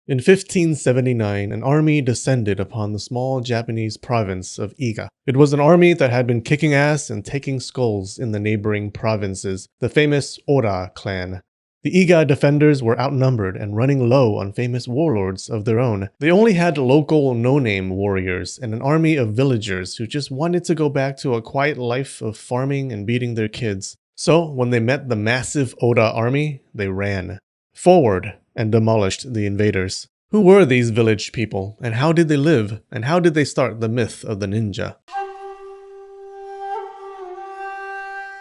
In 1579, an army descended upon the small Japanese province of Iga. It was an army that had been kicking ass and taking skulls in the neighboring provinces, the famous Ora clan. The Iga defenders were outnumbered and running low on famous warlords of their own. They only had local no-name warriors and an army of villagers who just wanted to go back to a quiet life of farming and beating their kids. So, when they met the massive Oda army, they ran forward and demolished the invaders. Who were these village people, and how did they live, and how did they start the myth of the ninja?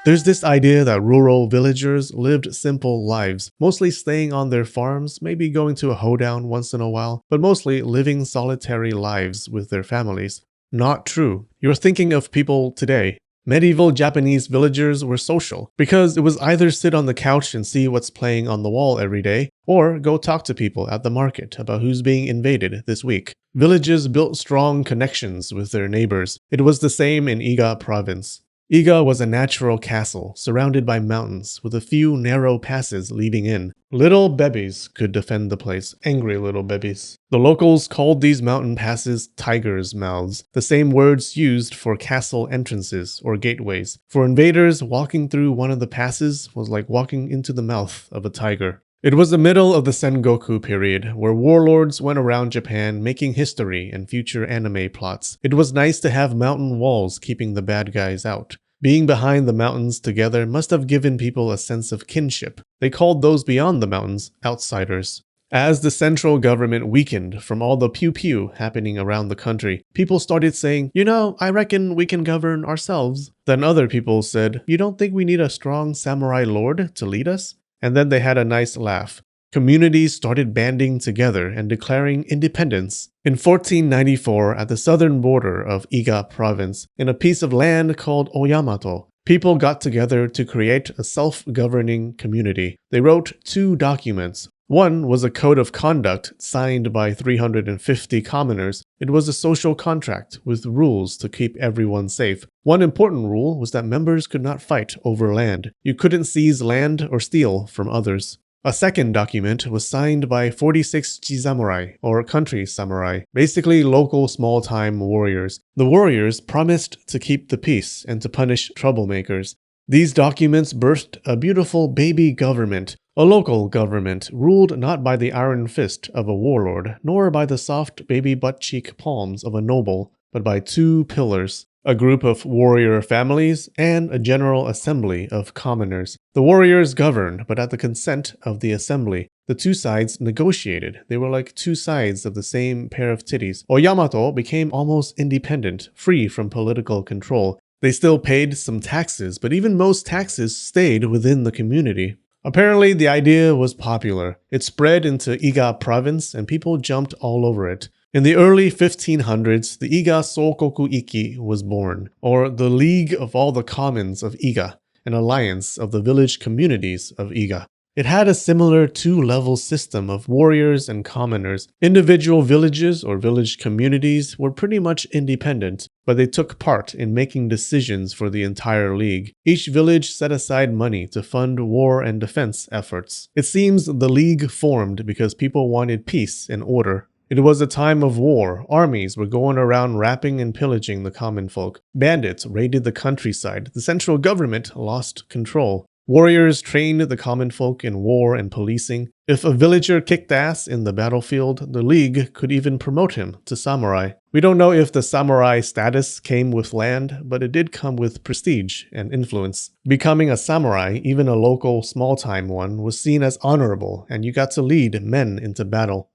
There's this idea that rural villagers lived simple lives, mostly staying on their farms, maybe going to a hoedown once in a while, but mostly living solitary lives with their families. Not true. You're thinking of people today. Medieval Japanese villagers were social, because it was either sit on the couch and see what's playing on the wall every day, or go talk to people at the market about who's being invaded this week. Villages built strong connections with their neighbors. It was the same in Iga province. Iga was a natural castle, surrounded by mountains, with a few narrow passes leading in. Little bebes could defend the place, angry little bebes. The locals called these mountain passes tigers' mouths, the same words used for castle entrances or gateways. For invaders, walking through one of the passes was like walking into the mouth of a tiger. It was the middle of the Sengoku period, where warlords went around Japan making history and future anime plots. It was nice to have mountain walls keeping the bad guys out. Being behind the mountains together must have given people a sense of kinship. They called those beyond the mountains outsiders. As the central government weakened from all the pew-pew happening around the country, people started saying, I reckon we can govern ourselves. Then other people said, you don't think we need a strong samurai lord to lead us? And then they had a nice laugh. Communities started banding together and declaring independence. In 1494, at the southern border of Iga province, in a piece of land called Oyamato, people got together to create a self-governing community. They wrote 2 documents. One was a code of conduct signed by 350 commoners. It was a social contract with rules to keep everyone safe. One important rule was that members could not fight over land. You couldn't seize land or steal from others. A second document was signed by 46 Chisamurai, or country samurai, basically local small-time warriors. The warriors promised to keep the peace and to punish troublemakers. These documents birthed a beautiful baby government, a local government ruled not by the iron fist of a warlord, nor by the soft baby butt-cheek palms of a noble, but by 2 pillars. A group of warrior families, and a general assembly of commoners. The warriors governed, but at the consent of the assembly. The 2 sides negotiated. They were like 2 sides of the same pair of titties. Oyamato became almost independent, free from political control. They still paid some taxes, but even most taxes stayed within the community. Apparently, the idea was popular. It spread into Iga province, and people jumped all over it. In the early 1500s, the Iga Sokoku Ikki was born, or the League of all the Commons of Iga, an alliance of the village communities of Iga. It had a similar 2-level system of warriors and commoners. Individual villages or village communities were pretty much independent, but they took part in making decisions for the entire league. Each village set aside money to fund war and defense efforts. It seems the league formed because people wanted peace and order. It was a time of war. Armies were going around rapping and pillaging the common folk. Bandits raided the countryside. The central government lost control. Warriors trained the common folk in war and policing. If a villager kicked ass in the battlefield, the League could even promote him to samurai. We don't know if the samurai status came with land, but it did come with prestige and influence. Becoming a samurai, even a local small-time one, was seen as honorable, and you got to lead men into battle.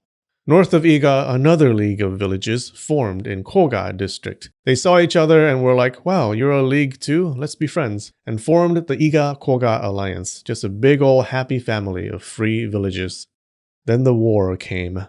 North of Iga, another league of villages formed in Koga district. They saw each other and were like, wow, you're a league too? Let's be friends. And formed the Iga-Koga alliance, just a big ol' happy family of free villages. Then the war came.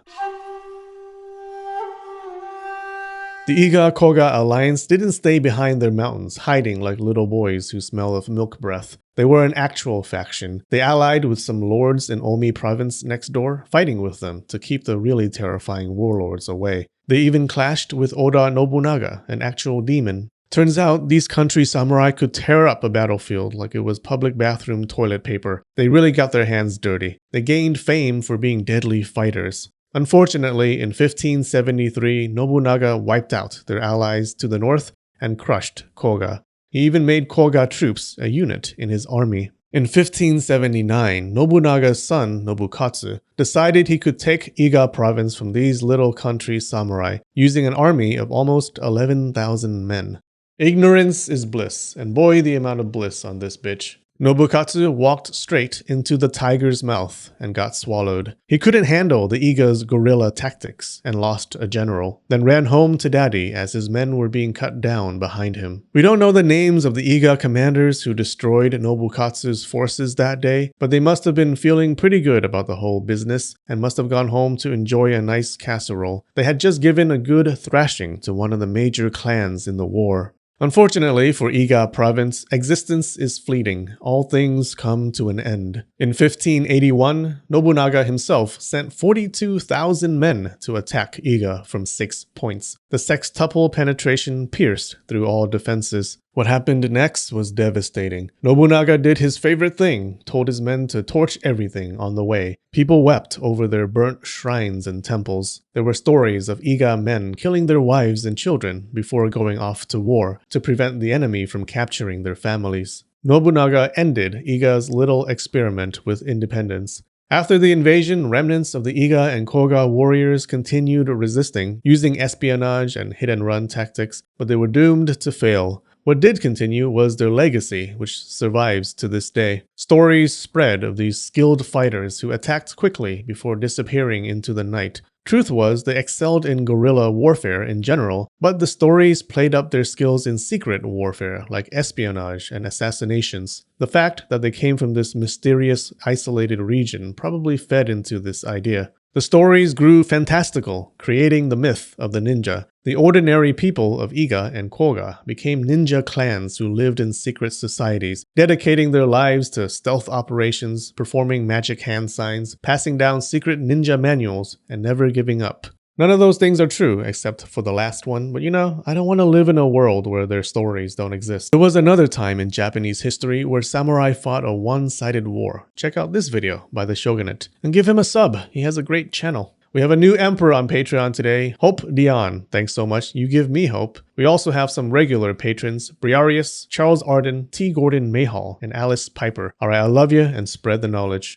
The Iga-Koga alliance didn't stay behind their mountains, hiding like little boys who smell of milk breath. They were an actual faction. They allied with some lords in Omi province next door, fighting with them to keep the really terrifying warlords away. They even clashed with Oda Nobunaga, an actual demon. Turns out, these country samurai could tear up a battlefield like it was public bathroom toilet paper. They really got their hands dirty. They gained fame for being deadly fighters. Unfortunately, in 1573, Nobunaga wiped out their allies to the north and crushed Koga. He even made Koga troops a unit in his army. In 1579, Nobunaga's son, Nobukatsu, decided he could take Iga province from these little country samurai, using an army of almost 11,000 men. Ignorance is bliss, and boy the amount of bliss on this bitch. Nobukatsu walked straight into the tiger's mouth and got swallowed. He couldn't handle the Iga's guerrilla tactics and lost a general, then ran home to daddy as his men were being cut down behind him. We don't know the names of the Iga commanders who destroyed Nobukatsu's forces that day, but they must have been feeling pretty good about the whole business and must have gone home to enjoy a nice casserole. They had just given a good thrashing to one of the major clans in the war. Unfortunately for Iga province, existence is fleeting. All things come to an end. In 1581, Nobunaga himself sent 42,000 men to attack Iga from 6 points. The sextuple penetration pierced through all defenses. What happened next was devastating. Nobunaga did his favorite thing, told his men to torch everything on the way. People wept over their burnt shrines and temples. There were stories of Iga men killing their wives and children before going off to war to prevent the enemy from capturing their families. Nobunaga ended Iga's little experiment with independence. After the invasion, remnants of the Iga and Koga warriors continued resisting, using espionage and hit-and-run tactics, but they were doomed to fail. What did continue was their legacy, which survives to this day. Stories spread of these skilled fighters who attacked quickly before disappearing into the night. Truth was, they excelled in guerrilla warfare in general, but the stories played up their skills in secret warfare, like espionage and assassinations. The fact that they came from this mysterious, isolated region probably fed into this idea. The stories grew fantastical, creating the myth of the ninja. The ordinary people of Iga and Koga became ninja clans who lived in secret societies, dedicating their lives to stealth operations, performing magic hand signs, passing down secret ninja manuals, and never giving up. None of those things are true, except for the last one, but I don't want to live in a world where their stories don't exist. There was another time in Japanese history where samurai fought a one-sided war. Check out this video by the Shogunate. And give him a sub, he has a great channel. We have a new emperor on Patreon today, Hope Dion. Thanks so much, you give me hope. We also have some regular patrons, Briarius, Charles Arden, T. Gordon Mayhall, and Alice Piper. Alright, I love you and spread the knowledge.